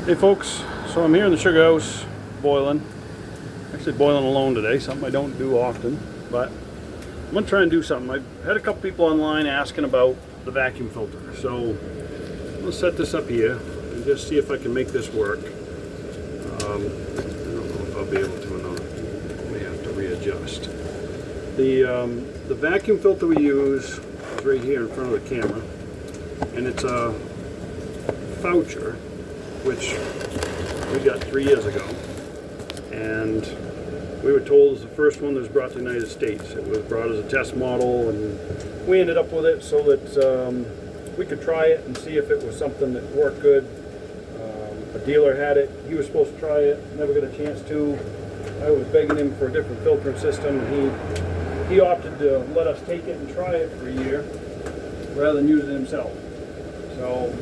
Hey folks, so I'm here in the sugar house boiling. Actually boiling alone today, something I don't do often, but I'm gonna try and do something. I've had a couple people online asking about the vacuum filter, so I'm gonna set this up here and just see if I can make this work. I don't know if I'll be able to or not. I may have to readjust. The vacuum filter we use is right here in front of the camera, and it's a Faucher, which we got 3 years ago, and we were told it was the first one that was brought to the United States. It was brought as a test model, and we ended up with it so that we could try it and see if it was something that worked good. A dealer had it. He was supposed to try it, never got a chance to. I was begging him for a different filtering system, and he opted to let us take it and try it for a year rather than use it himself. So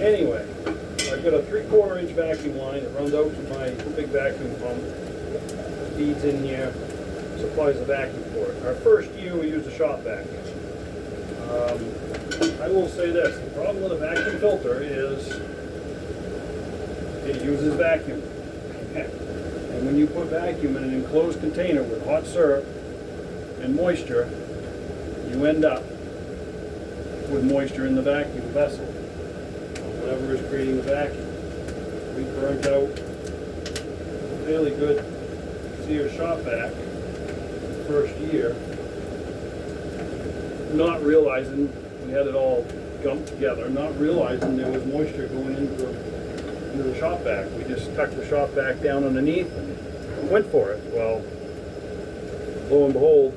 anyway, I've got a 3/4 inch vacuum line that runs out to my big vacuum pump, feeds in here, supplies the vacuum for it. Our first year we used a shop vacuum. I will say this, the problem with a vacuum filter is it uses vacuum. And when you put vacuum in an enclosed container with hot syrup and moisture, you end up with moisture in the vacuum vessel. Whatever is creating the vacuum. We burnt out a fairly good Sears shop vac the first year, not realizing we had it all gumped together, not realizing there was moisture going into the shop vac. We just tucked the shop vac down underneath and went for it. Well, lo and behold,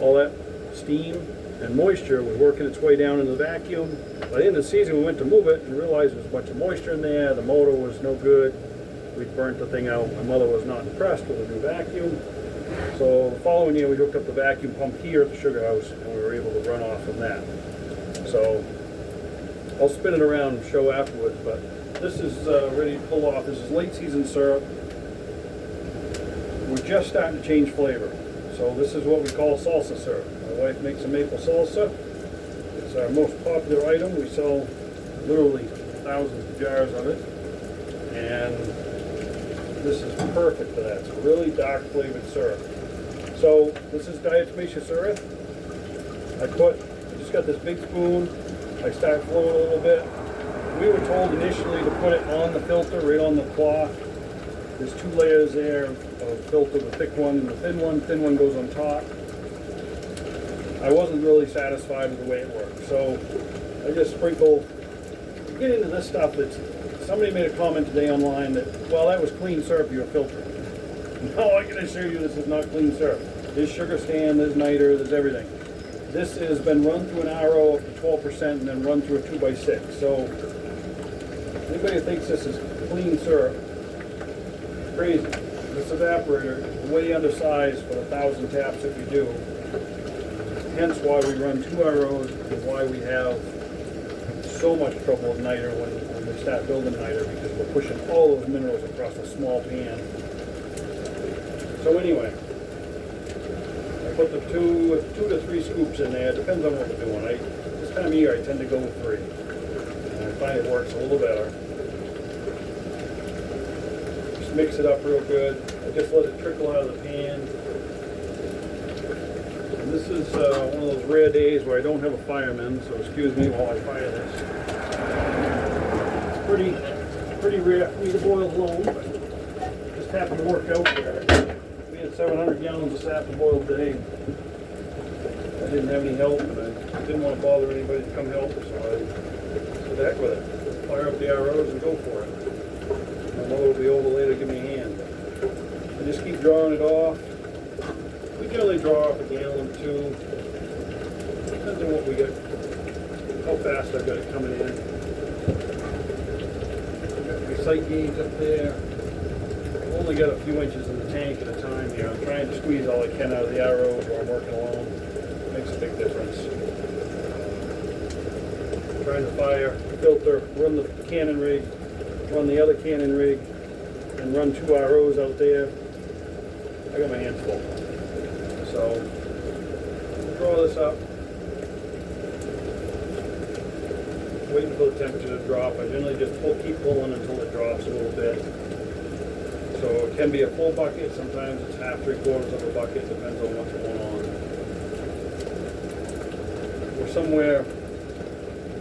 all that steam and moisture was working its way down into the vacuum. By the end of the season, we went to move it and realized there was a bunch of moisture in there. The motor was no good. We burnt the thing out. My mother was not impressed with the new vacuum. So the following year, we hooked up the vacuum pump here at the sugar house, and we were able to run off from that. So I'll spin it around and show afterwards, but this is ready to pull off. This is late season syrup. We're just starting to change flavor. So this is what we call salsa syrup. My wife makes a maple salsa. It's our most popular item. We sell literally thousands of jars of it. And this is perfect for that. It's a really dark flavored syrup. So this is diatomaceous earth. I just got this big spoon. I start flowing a little bit. We were told initially to put it on the filter, right on the cloth. There's 2 layers there of filter, the thick one and the thin one. Thin one goes on top. I wasn't really satisfied with the way it worked, so I just sprinkle. Get into this stuff that somebody made a comment today online that, well, that was clean syrup you were filtering. No, I can assure you this is not clean syrup. There's sugar stand, there's niter, there's everything. This has been run through an RO up to 12% and then run through a 2x6. So anybody who thinks this is clean syrup, crazy. This evaporator is way undersized for the 1,000 taps that we do. Hence why we run 2 ROs and why we have so much trouble with niter when we start building niter, because we're pushing all those minerals across a small pan. So anyway, I put the 2 to 3 scoops in there. It depends on what we're doing. This time of year I tend to go with 3. And I find it works a little better. Mix it up real good. I just let it trickle out of the pan. And this is one of those rare days where I don't have a fireman, so excuse me while I fire this. It's pretty rare for me to boil alone, but it just happened to work out there. We had 700 gallons of sap to boil today. I didn't have any help, and I didn't want to bother anybody to come help, so I said, heck with it. Fire up the ROs and go for it. My mother will be over later to give me a hand. I just keep drawing it off. We generally draw off a gallon or 2. Depends on what we get, how fast I've got it coming in. I've got my sight gauge up there. I've only got a few inches in the tank at a time here. I'm trying to squeeze all I can out of the ROs while I'm working alone. It makes a big difference. Trying to fire, filter, run the cannon rig, run the other cannon rig, and run 2 ROs out there. I got my hands full. So, draw this up. waiting for the temperature to drop. I generally just keep pulling until it drops a little bit. So it can be a full bucket, sometimes it's half, 3/4 of a bucket, depends on what's going on. We're somewhere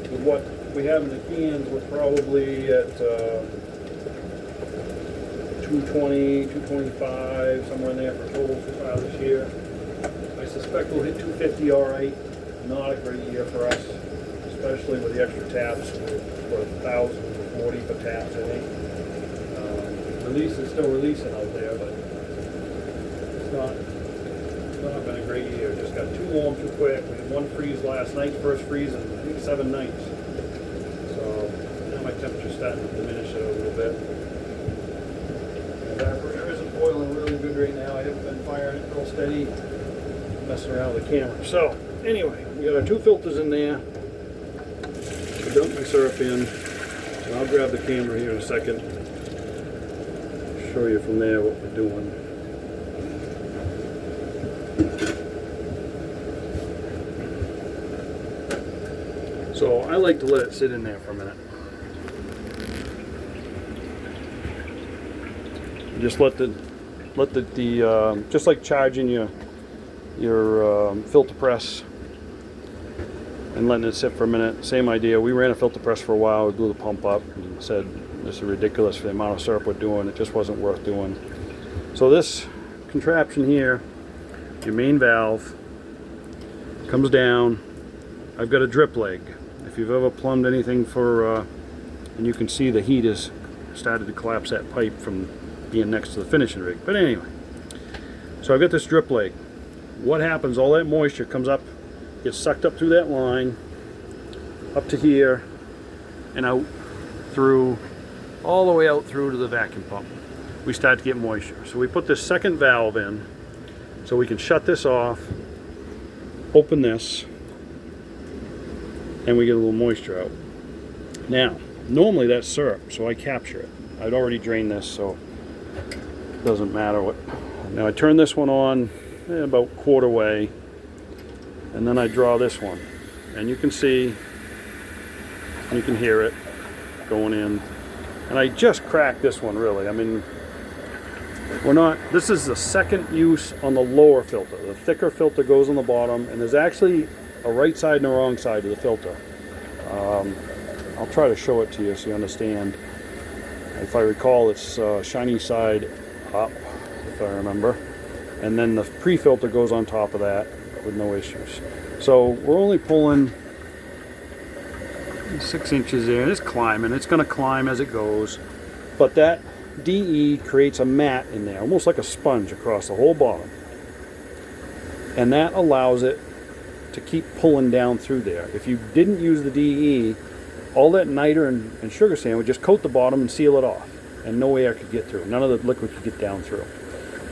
with what we have in the cans, we're probably at 220, 225, somewhere in there for total so far this year. I suspect we'll hit 250 all right. Not a great year for us, especially with the extra taps. We're 1,040 for taps, I think. Release is still releasing out there, but it's not been a great year. Just got too warm too quick. We had one freeze last night, first freeze in I think 7 nights. So now my temperature's starting to diminish it a little bit. The evaporator isn't boiling really good right now. I haven't been firing it real steady, messing around with the camera. So anyway, we got our 2 filters in there. I dumped my syrup in, and I'll grab the camera here in a second. Show you from there what we're doing. So I like to let it sit in there for a minute. Just let the just like charging your filter press and letting it sit for a minute. Same idea. We ran a filter press for a while. We blew the pump up and said, this is ridiculous for the amount of syrup we're doing. It just wasn't worth doing. So this contraption here, your main valve, comes down. I've got a drip leg. If you've ever plumbed anything for, and you can see the heat has started to collapse that pipe from being next to the finishing rig. But anyway, so I've got this drip leg. What happens, all that moisture comes up, gets sucked up through that line, up to here, and out through, all the way out through to the vacuum pump. We start to get moisture. So we put this second valve in so we can shut this off, open this, and we get a little moisture out. Now, normally that's syrup, so I capture it. I'd already drained this, so it doesn't matter what. Now I turn this one on about quarter way, and then I draw this one. And you can see, you can hear it going in. And I just cracked this one, really. I mean, this is the second use on the lower filter. The thicker filter goes on the bottom, and there's actually a right side and a wrong side to the filter. I'll try to show it to you so you understand. If I recall, it's shiny side up, if I remember. And then the pre-filter goes on top of that with no issues. So we're only pulling 6 inches there, and it's climbing. It's going to climb as it goes, but that DE creates a mat in there, almost like a sponge across the whole bottom, and that allows it to keep pulling down through there. If you didn't use the DE, all that niter and sugar sand would just coat the bottom and seal it off, and no air could get through. None of the liquid could get down through.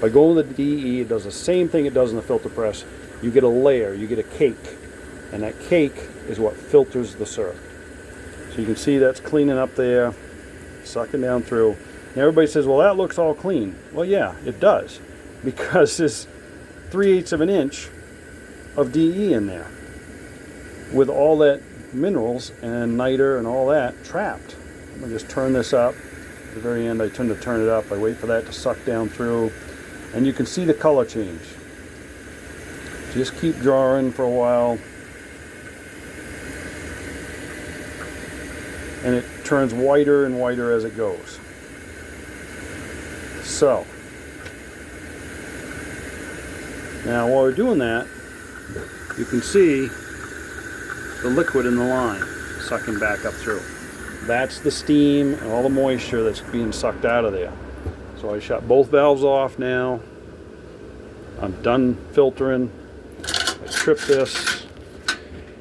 By going with the DE, it does the same thing it does in the filter press. You get a layer, you get a cake, and that cake is what filters the syrup. So you can see that's cleaning up there, sucking down through. And everybody says, well, that looks all clean. Well, yeah, it does, because there's 3/8 of an inch of DE in there with all that minerals and niter and all that trapped. I'm going to just turn this up. At the very end, I tend to turn it up. I wait for that to suck down through, and you can see the color change. Just keep drawing for a while, and it turns whiter and whiter as it goes. So now while we're doing that, you can see the liquid in the line sucking back up through. That's the steam and all the moisture that's being sucked out of there. So I shut both valves off now. I'm done filtering. I trip this,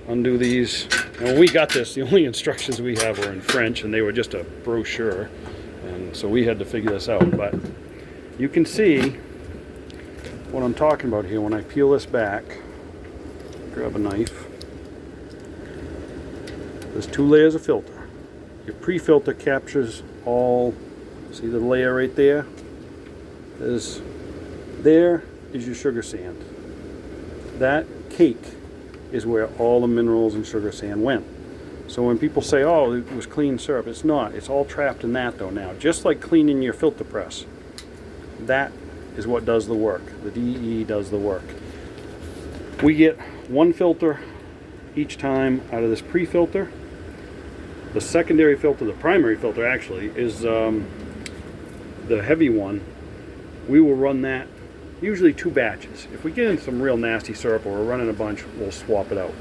undo these. And when we got this, the only instructions we have were in French, and they were just a brochure, and so we had to figure this out. But you can see what I'm talking about here when I peel this back. Grab a knife. There's 2 layers of filter. Your pre-filter captures all, see the layer right there? There is your sugar sand. That cake is where all the minerals and sugar sand went. So when people say, oh, it was clean syrup, it's not. It's all trapped in that though now. Just like cleaning your filter press. That is what does the work. The DE does the work. We get one filter each time out of this pre-filter. The secondary filter, the primary filter actually, is the heavy one. We will run that usually 2 batches. If we get in some real nasty syrup or we're running a bunch, we'll swap it out.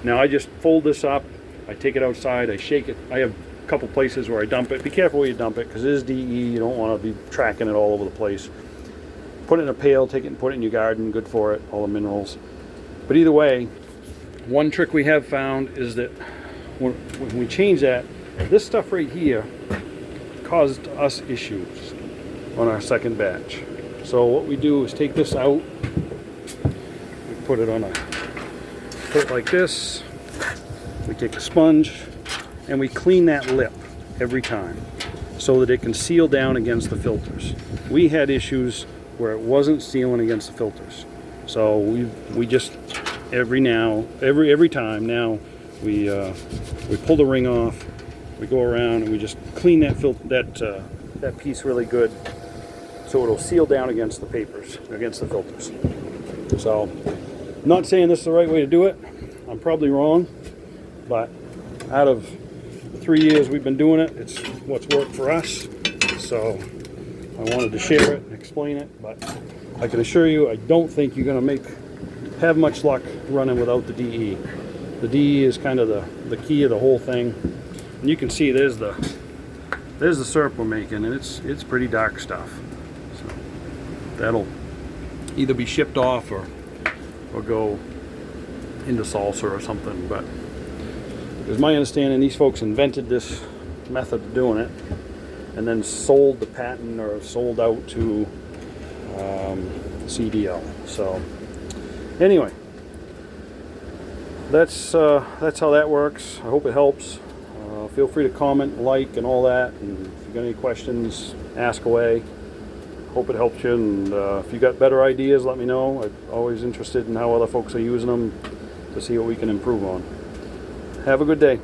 Now I just fold this up, I take it outside, I shake it. I have a couple places where I dump it. Be careful where you dump it because it is DE. You don't want to be tracking it all over the place. Put it in a pail, take it and put it in your garden. Good for it, all the minerals. But either way, one trick we have found is that when we change that, this stuff right here caused us issues on our second batch. So what we do is take this out, we put it like this, we take a sponge and we clean that lip every time so that it can seal down against the filters. We had issues where it wasn't sealing against the filters. So we just every time now we pull the ring off, we go around and we just clean that piece really good so it'll seal down against the papers, against the filters. So, I'm not saying this is the right way to do it. I'm probably wrong, but out of the 3 years we've been doing it, it's what's worked for us. So, I wanted to share it and explain it, but I can assure you I don't think you're going to have much luck running without the DE. The DE is kind of the key of the whole thing. And you can see there's the syrup we're making, and it's pretty dark stuff. So that'll either be shipped off or go into salsa or something. But it's my understanding these folks invented this method of doing it and then sold the patent or sold out to CDL. So anyway, that's how that works. I hope it helps. Feel free to comment, like, and all that. And if you got any questions, ask away. Hope it helps you. And if you got better ideas, let me know. I'm always interested in how other folks are using them to see what we can improve on. Have a good day.